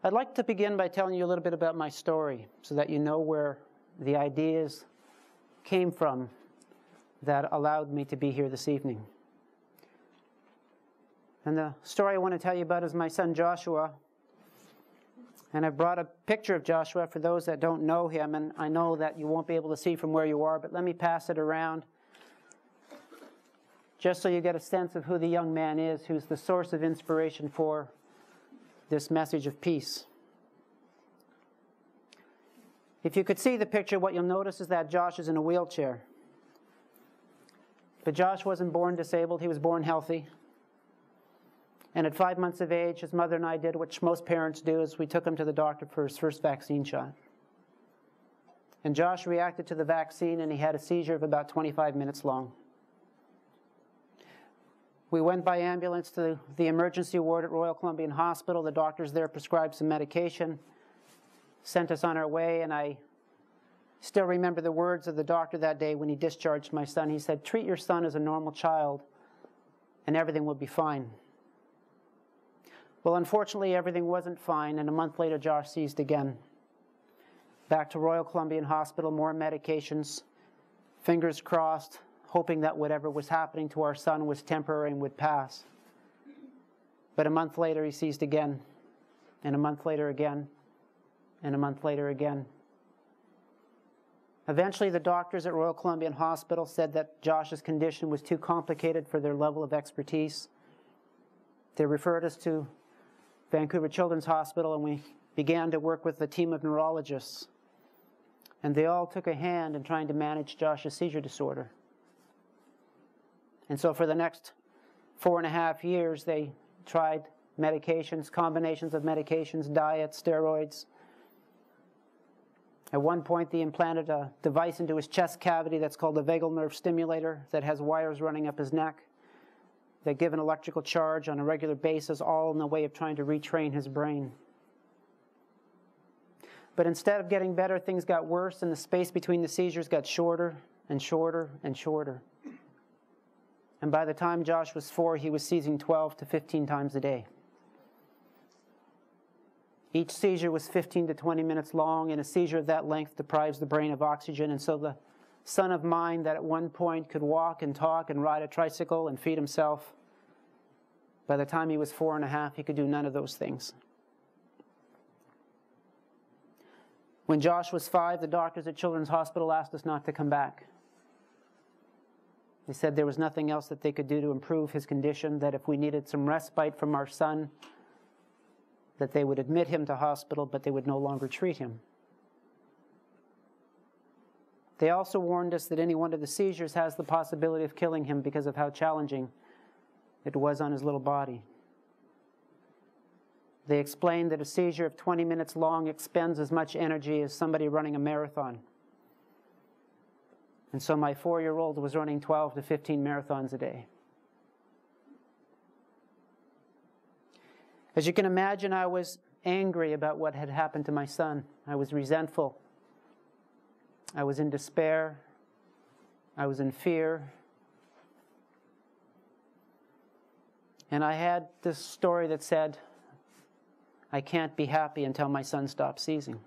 I'd like to begin by telling you a little bit about my story so that you know where the ideas came from that allowed me to be here this evening. And the story I want to tell you about is my son Joshua. And I brought a picture of Joshua for those that don't know him, and I know that you won't be able to see from where you are, but let me pass it around just so you get a sense of who the young man is who's the source of inspiration for this message of peace. If you could see the picture, what you'll notice is that Josh is in a wheelchair. But Josh wasn't born disabled, he was born healthy. And at 5 months of age, his mother and I did what most parents do, is we took him to the doctor for his first vaccine shot. And Josh reacted to the vaccine and he had a seizure of about 25 minutes long. We went by ambulance to the emergency ward at Royal Columbian Hospital. The doctors there prescribed some medication, sent us on our way, and I still remember the words of the doctor that day when he discharged my son. He said, "Treat your son as a normal child and everything will be fine." Well, unfortunately, everything wasn't fine, and a month later, Josh seized again. Back to Royal Columbian Hospital, more medications, fingers crossed, hoping that whatever was happening to our son was temporary and would pass. But a month later, he seized again, and a month later again, and a month later again. Eventually, the doctors at Royal Columbian Hospital said that Josh's condition was too complicated for their level of expertise. They referred us to Vancouver Children's Hospital, and we began to work with a team of neurologists. And they all took a hand in trying to manage Josh's seizure disorder. And so for the next 4.5 years, they tried medications, combinations of medications, diet, steroids. At one point, they implanted a device into his chest cavity that's called a vagal nerve stimulator that has wires running up his neck that give an electrical charge on a regular basis, all in the way of trying to retrain his brain. But instead of getting better, things got worse, and the space between the seizures got shorter and shorter and shorter. And by the time Josh was 4, he was seizing 12 to 15 times a day. Each seizure was 15 to 20 minutes long, and a seizure of that length deprives the brain of oxygen. And so the son of mine that at one point could walk and talk and ride a tricycle and feed himself, by the time he was 4.5, he could do none of those things. When Josh was 5, the doctors at Children's Hospital asked us not to come back. They said there was nothing else that they could do to improve his condition, that if we needed some respite from our son, that they would admit him to hospital, but they would no longer treat him. They also warned us that any one of the seizures has the possibility of killing him because of how challenging it was on his little body. They explained that a seizure of 20 minutes long expends as much energy as somebody running a marathon. And so my 4-year-old was running 12 to 15 marathons a day. As you can imagine, I was angry about what had happened to my son. I was resentful. I was in despair. I was in fear. And I had this story that said, I can't be happy until my son stops seizing.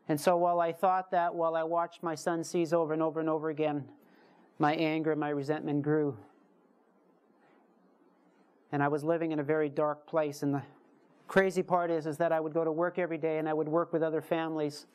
And so while I thought that, while I watched my son seize over and over and over again, my anger and my resentment grew. And I was living in a very dark place. And the crazy part is that I would go to work every day and I would work with other families,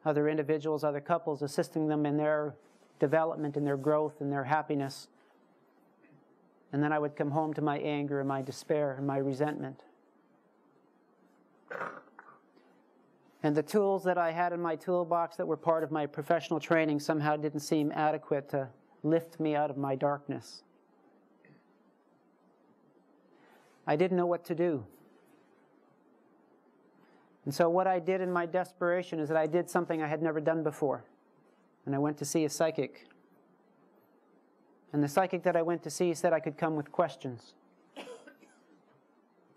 other individuals, other couples, assisting them in their development, in their growth, in their happiness. And then I would come home to my anger and my despair and my resentment. And the tools that I had in my toolbox that were part of my professional training somehow didn't seem adequate to lift me out of my darkness. I didn't know what to do. And so what I did in my desperation is that I did something I had never done before. And I went to see a psychic. And the psychic that I went to see said I could come with questions.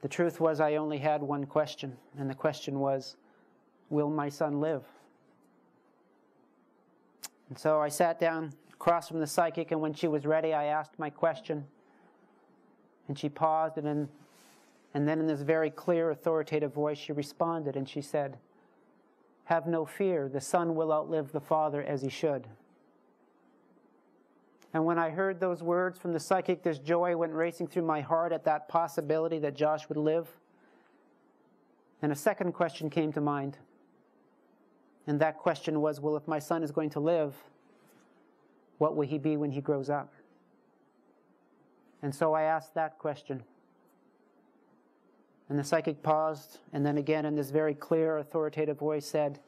The truth was I only had one question, and the question was, will my son live? And so I sat down across from the psychic, and when she was ready, I asked my question. And she paused, and in And then in this very clear, authoritative voice, she responded and she said, "Have no fear, the son will outlive the father as he should." And when I heard those words from the psychic, this joy went racing through my heart at that possibility that Josh would live. And a second question came to mind. And that question was, well, if my son is going to live, what will he be when he grows up? And so I asked that question. And the psychic paused, and then again in this very clear, authoritative voice said,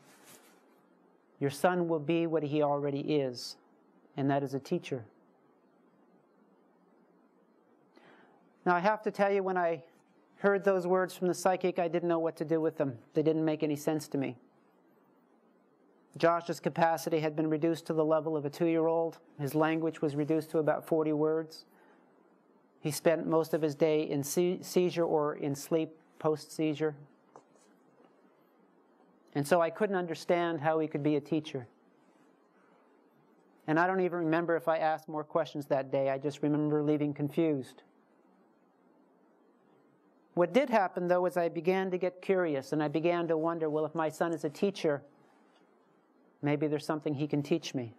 "Your son will be what he already is, and that is a teacher." Now I have to tell you, when I heard those words from the psychic, I didn't know what to do with them. They didn't make any sense to me. Josh's capacity had been reduced to the level of a 2-year-old. His language was reduced to about 40 words. He spent most of his day in seizure or in sleep post-seizure. And so I couldn't understand how he could be a teacher. And I don't even remember if I asked more questions that day. I just remember leaving confused. What did happen, though, is I began to get curious, and I began to wonder, well, if my son is a teacher, maybe there's something he can teach me.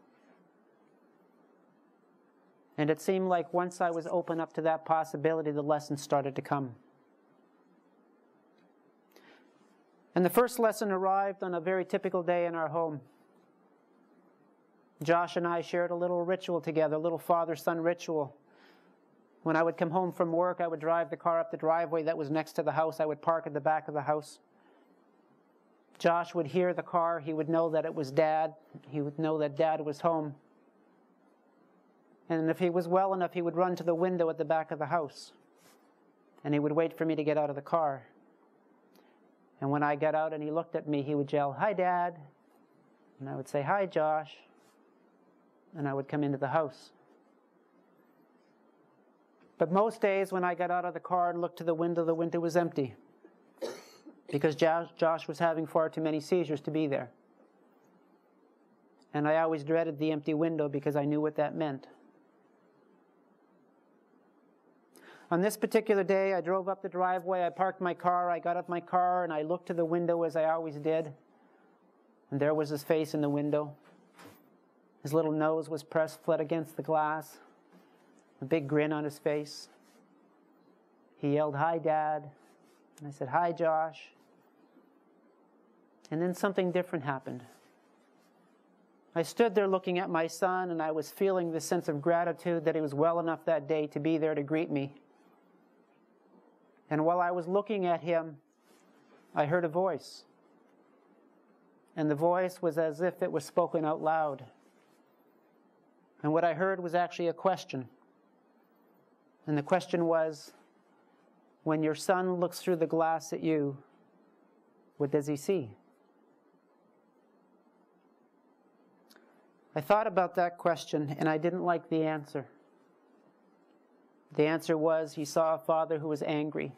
And it seemed like once I was open up to that possibility, the lessons started to come. And the first lesson arrived on a very typical day in our home. Josh and I shared a little ritual together, a little father-son ritual. When I would come home from work, I would drive the car up the driveway that was next to the house. I would park at the back of the house. Josh would hear the car. He would know that it was Dad. He would know that Dad was home. And if he was well enough, he would run to the window at the back of the house. And he would wait for me to get out of the car. And when I got out and he looked at me, he would yell, "Hi, Dad." And I would say, "Hi, Josh." And I would come into the house. But most days when I got out of the car and looked to the window was empty. Because Josh was having far too many seizures to be there. And I always dreaded the empty window because I knew what that meant. On this particular day, I drove up the driveway, I parked my car, I got out my car, and I looked to the window as I always did. And there was his face in the window. His little nose was pressed flat against the glass. A big grin on his face. He yelled, "Hi, Dad." And I said, "Hi, Josh." And then something different happened. I stood there looking at my son, and I was feeling this sense of gratitude that he was well enough that day to be there to greet me. And while I was looking at him, I heard a voice. And the voice was as if it was spoken out loud. And what I heard was actually a question. And the question was, when your son looks through the glass at you, what does he see? I thought about that question, and I didn't like the answer. The answer was, he saw a father who was angry,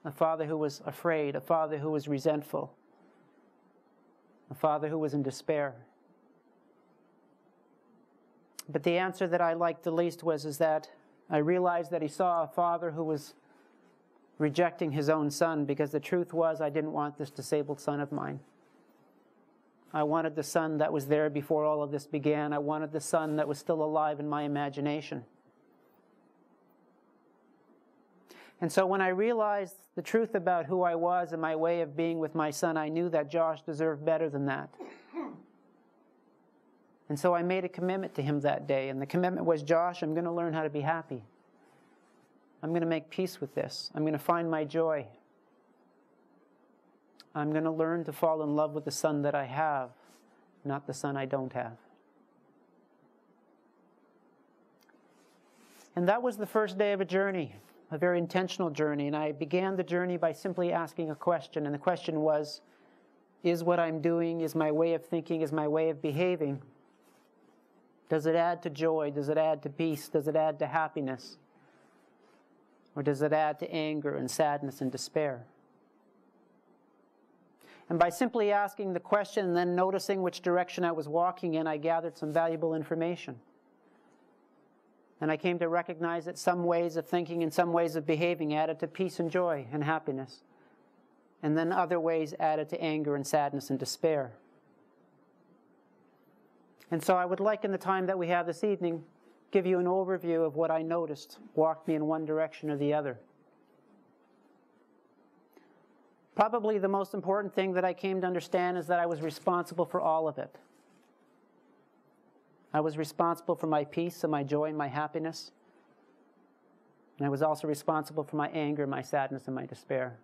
a father who was afraid, a father who was resentful, a father who was in despair. But the answer that I liked the least is that I realized that he saw a father who was rejecting his own son, because the truth was I didn't want this disabled son of mine. I wanted the son that was there before all of this began. I wanted the son that was still alive in my imagination. And so when I realized the truth about who I was and my way of being with my son, I knew that Josh deserved better than that. And so I made a commitment to him that day. And the commitment was, Josh, I'm going to learn how to be happy. I'm going to make peace with this. I'm going to find my joy. I'm going to learn to fall in love with the son that I have, not the son I don't have. And that was the first day of a journey, a very intentional journey. And I began the journey by simply asking a question. And the question was, is what I'm doing, is my way of thinking, is my way of behaving, does it add to joy? Does it add to peace? Does it add to happiness? Or does it add to anger and sadness and despair? And by simply asking the question and then noticing which direction I was walking in, I gathered some valuable information. And I came to recognize that some ways of thinking and some ways of behaving added to peace and joy and happiness. And then other ways added to anger and sadness and despair. And so I would like, in the time that we have this evening, give you an overview of what I noticed walked me in one direction or the other. Probably the most important thing that I came to understand is that I was responsible for all of it. I was responsible for my peace and my joy and my happiness. And I was also responsible for my anger, my sadness, and my despair.